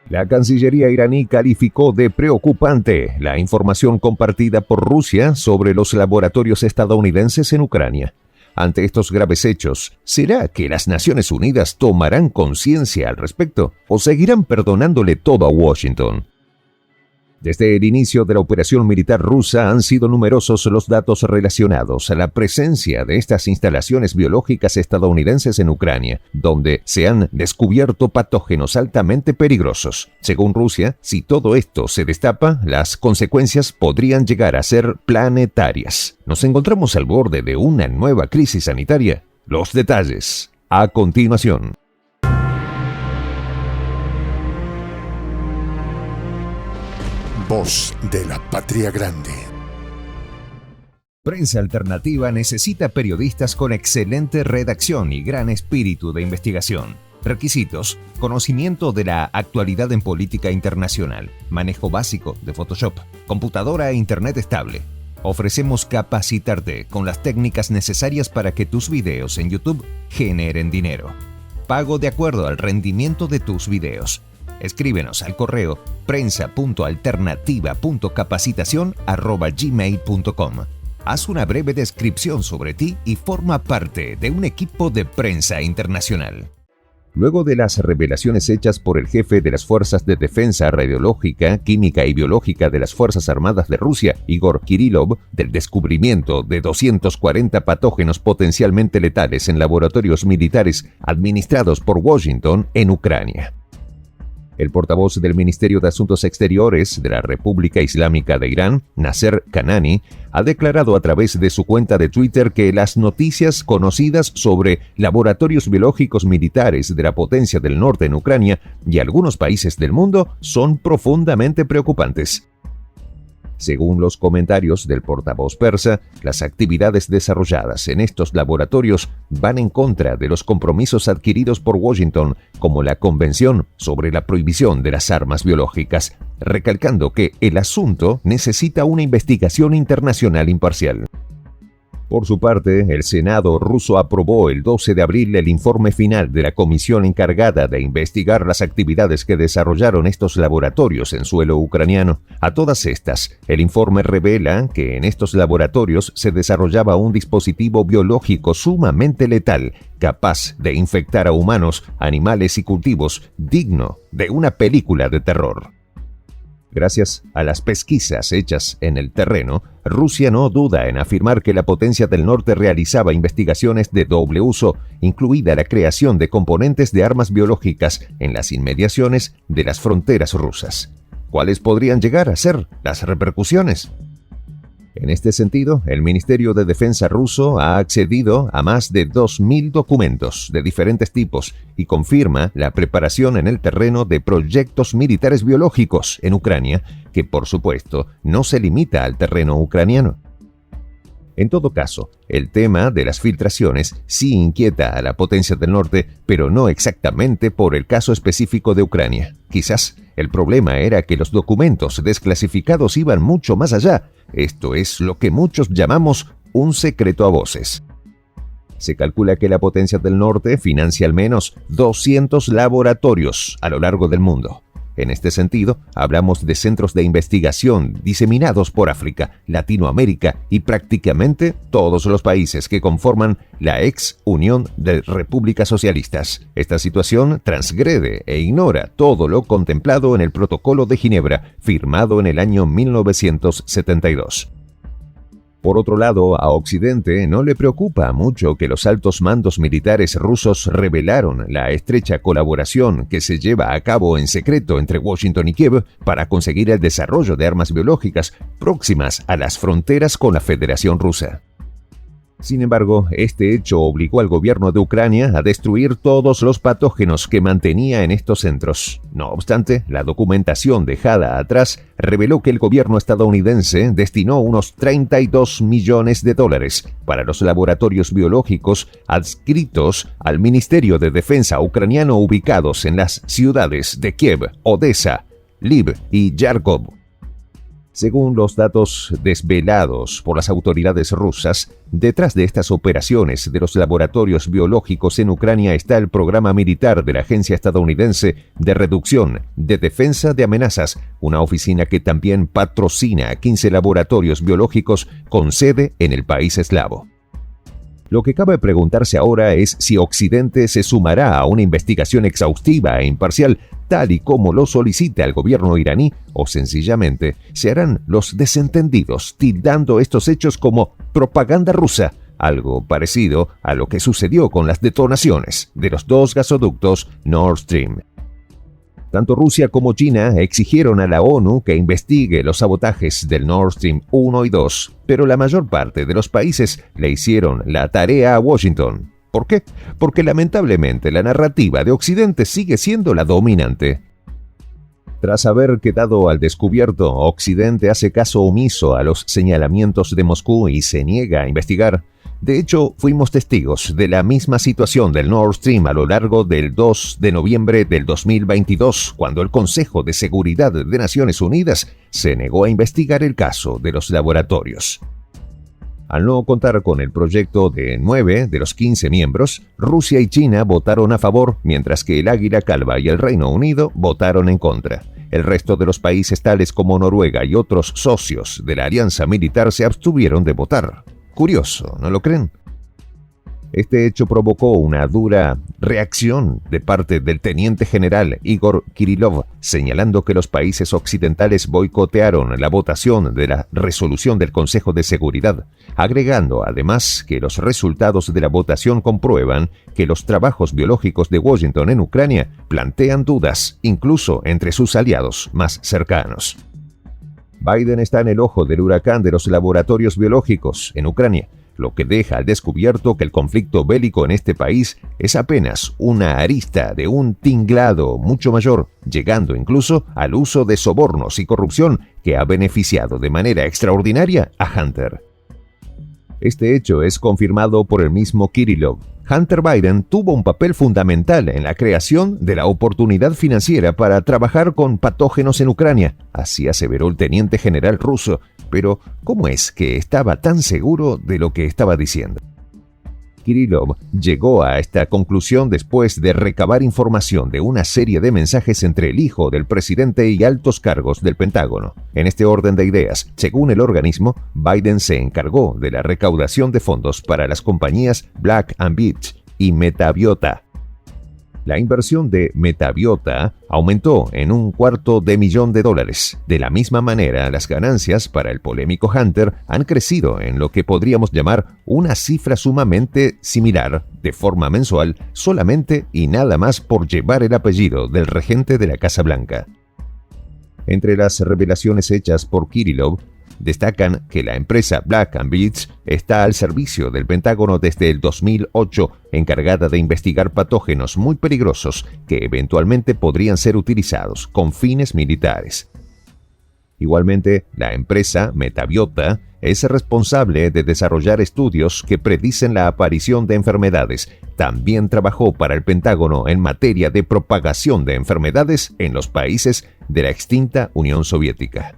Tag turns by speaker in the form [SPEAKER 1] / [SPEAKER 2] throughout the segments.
[SPEAKER 1] La Cancillería iraní calificó de preocupante la información compartida por Rusia sobre los laboratorios estadounidenses en Ucrania. Ante estos graves hechos, ¿será que las Naciones Unidas tomarán conciencia al respecto o seguirán perdonándole todo a Washington? Desde el inicio de la operación militar rusa han sido numerosos los datos relacionados a la presencia de estas instalaciones biológicas estadounidenses en Ucrania, donde se han descubierto patógenos altamente peligrosos. Según Rusia, si todo esto se destapa, las consecuencias podrían llegar a ser planetarias. ¿Nos encontramos al borde de una nueva crisis sanitaria? Los detalles, a continuación.
[SPEAKER 2] Voz de la Patria Grande.
[SPEAKER 1] Prensa Alternativa necesita periodistas con excelente redacción y gran espíritu de investigación. Requisitos: conocimiento de la actualidad en política internacional, manejo básico de Photoshop, computadora e internet estable. Ofrecemos capacitarte con las técnicas necesarias para que tus videos en YouTube generen dinero. Pago de acuerdo al rendimiento de tus videos. Escríbenos al correo prensa.alternativa.capacitacion@gmail.com. Haz una breve descripción sobre ti y forma parte de un equipo de prensa internacional. Luego de las revelaciones hechas por el jefe de las Fuerzas de Defensa Radiológica, Química y Biológica de las Fuerzas Armadas de Rusia, Igor Kirillov, del descubrimiento de 240 patógenos potencialmente letales en laboratorios militares administrados por Washington en Ucrania. El portavoz del Ministerio de Asuntos Exteriores de la República Islámica de Irán, Nasser Kanani, ha declarado a través de su cuenta de Twitter que las noticias conocidas sobre laboratorios biológicos militares de la potencia del norte en Ucrania y algunos países del mundo son profundamente preocupantes. Según los comentarios del portavoz persa, las actividades desarrolladas en estos laboratorios van en contra de los compromisos adquiridos por Washington, como la Convención sobre la Prohibición de las Armas Biológicas, recalcando que el asunto necesita una investigación internacional imparcial. Por su parte, el Senado ruso aprobó el 12 de abril el informe final de la comisión encargada de investigar las actividades que desarrollaron estos laboratorios en suelo ucraniano. A todas estas, el informe revela que en estos laboratorios se desarrollaba un dispositivo biológico sumamente letal, capaz de infectar a humanos, animales y cultivos, digno de una película de terror. Gracias a las pesquisas hechas en el terreno, Rusia no duda en afirmar que la potencia del norte realizaba investigaciones de doble uso, incluida la creación de componentes de armas biológicas en las inmediaciones de las fronteras rusas. ¿Cuáles podrían llegar a ser las repercusiones? En este sentido, el Ministerio de Defensa ruso ha accedido a más de 2.000 documentos de diferentes tipos y confirma la preparación en el terreno de proyectos militares biológicos en Ucrania, que por supuesto no se limita al terreno ucraniano. En todo caso, el tema de las filtraciones sí inquieta a la potencia del norte, pero no exactamente por el caso específico de Ucrania. Quizás el problema era que los documentos desclasificados iban mucho más allá. Esto es lo que muchos llamamos un secreto a voces. Se calcula que la potencia del norte financia al menos 200 laboratorios a lo largo del mundo. En este sentido, hablamos de centros de investigación diseminados por África, Latinoamérica y prácticamente todos los países que conforman la ex Unión de Repúblicas Socialistas. Esta situación transgrede e ignora todo lo contemplado en el Protocolo de Ginebra, firmado en el año 1972. Por otro lado, a Occidente no le preocupa mucho que los altos mandos militares rusos revelaron la estrecha colaboración que se lleva a cabo en secreto entre Washington y Kiev para conseguir el desarrollo de armas biológicas próximas a las fronteras con la Federación Rusa. Sin embargo, este hecho obligó al gobierno de Ucrania a destruir todos los patógenos que mantenía en estos centros. No obstante, la documentación dejada atrás reveló que el gobierno estadounidense destinó unos $32 millones para los laboratorios biológicos adscritos al Ministerio de Defensa ucraniano ubicados en las ciudades de Kiev, Odessa, Lviv y Yarkov. Según los datos desvelados por las autoridades rusas, detrás de estas operaciones de los laboratorios biológicos en Ucrania está el programa militar de la Agencia Estadounidense de Reducción de Defensa de Amenazas, una oficina que también patrocina 15 laboratorios biológicos con sede en el país eslavo. Lo que cabe preguntarse ahora es si Occidente se sumará a una investigación exhaustiva e imparcial, tal y como lo solicita el gobierno iraní, o sencillamente se harán los desentendidos, tildando estos hechos como propaganda rusa, algo parecido a lo que sucedió con las detonaciones de los 2 gasoductos Nord Stream. Tanto Rusia como China exigieron a la ONU que investigue los sabotajes del Nord Stream 1 y 2, pero la mayor parte de los países le hicieron la tarea a Washington. ¿Por qué? Porque lamentablemente la narrativa de Occidente sigue siendo la dominante. Tras haber quedado al descubierto, Occidente hace caso omiso a los señalamientos de Moscú y se niega a investigar. De hecho, fuimos testigos de la misma situación del Nord Stream a lo largo del 2 de noviembre del 2022, cuando el Consejo de Seguridad de Naciones Unidas se negó a investigar el caso de los laboratorios. Al no contar con el proyecto de 9 de los 15 miembros, Rusia y China votaron a favor, mientras que el Águila Calva y el Reino Unido votaron en contra. El resto de los países tales como Noruega y otros socios de la alianza militar se abstuvieron de votar. Curioso, ¿no lo creen? Este hecho provocó una dura reacción de parte del teniente general Igor Kirillov, señalando que los países occidentales boicotearon la votación de la resolución del Consejo de Seguridad, agregando además que los resultados de la votación comprueban que los trabajos biológicos de Washington en Ucrania plantean dudas, incluso entre sus aliados más cercanos. Biden está en el ojo del huracán de los laboratorios biológicos en Ucrania, lo que deja al descubierto que el conflicto bélico en este país es apenas una arista de un tinglado mucho mayor, llegando incluso al uso de sobornos y corrupción que ha beneficiado de manera extraordinaria a Hunter. Este hecho es confirmado por el mismo Kirillov. Hunter Biden tuvo un papel fundamental en la creación de la oportunidad financiera para trabajar con patógenos en Ucrania, así aseveró el teniente general ruso. Pero, ¿cómo es que estaba tan seguro de lo que estaba diciendo? Kirillov llegó a esta conclusión después de recabar información de una serie de mensajes entre el hijo del presidente y altos cargos del Pentágono. En este orden de ideas, según el organismo, Biden se encargó de la recaudación de fondos para las compañías Black & Veatch y Metabiota. La inversión de Metabiota aumentó en $250,000. De la misma manera, las ganancias para el polémico Hunter han crecido en lo que podríamos llamar una cifra sumamente similar de forma mensual, solamente y nada más por llevar el apellido del regente de la Casa Blanca. Entre las revelaciones hechas por Kirillov, destacan que la empresa Black & Veatch está al servicio del Pentágono desde el 2008, encargada de investigar patógenos muy peligrosos que eventualmente podrían ser utilizados con fines militares. Igualmente, la empresa Metabiota es responsable de desarrollar estudios que predicen la aparición de enfermedades. También trabajó para el Pentágono en materia de propagación de enfermedades en los países de la extinta Unión Soviética.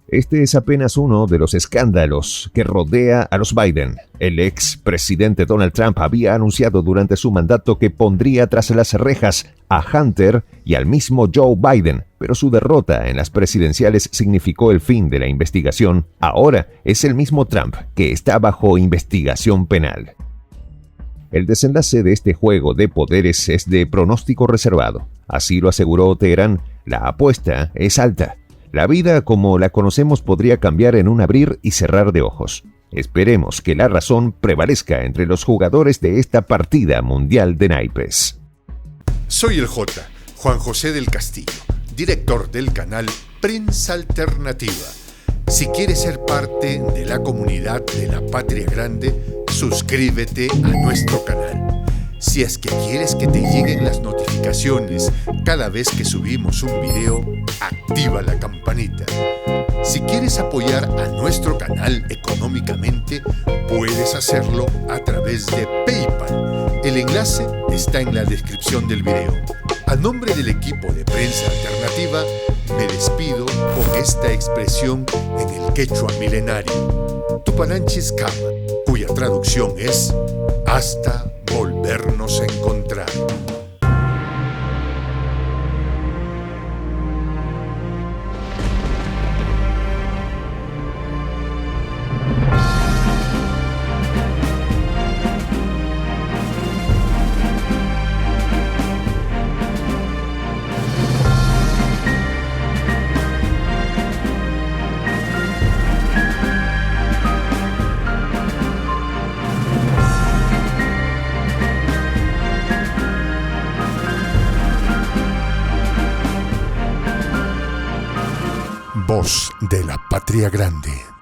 [SPEAKER 1] Este es apenas uno de los escándalos que rodea a los Biden. El ex presidente Donald Trump había anunciado durante su mandato que pondría tras las rejas a Hunter y al mismo Joe Biden, pero su derrota en las presidenciales significó el fin de la investigación. Ahora es el mismo Trump que está bajo investigación penal. El desenlace de este juego de poderes es de pronóstico reservado. Así lo aseguró Teherán. La apuesta es alta. La vida como la conocemos podría cambiar en un abrir y cerrar de ojos. Esperemos que la razón prevalezca entre los jugadores de esta partida mundial de naipes.
[SPEAKER 2] Soy el J, Juan José del Castillo, director del canal Prensa Alternativa. Si quieres ser parte de la comunidad de la Patria Grande, suscríbete a nuestro canal. Si es que quieres que te lleguen las notificaciones cada vez que subimos un video, activa la campanita. Si quieres apoyar a nuestro canal económicamente, puedes hacerlo a través de PayPal. El enlace está en la descripción del video. A nombre del equipo de Prensa Alternativa, me despido con esta expresión en el quechua milenario, Tupananchis Kama, cuya traducción es hasta volvernos a encontrar. Voz de la Patria Grande.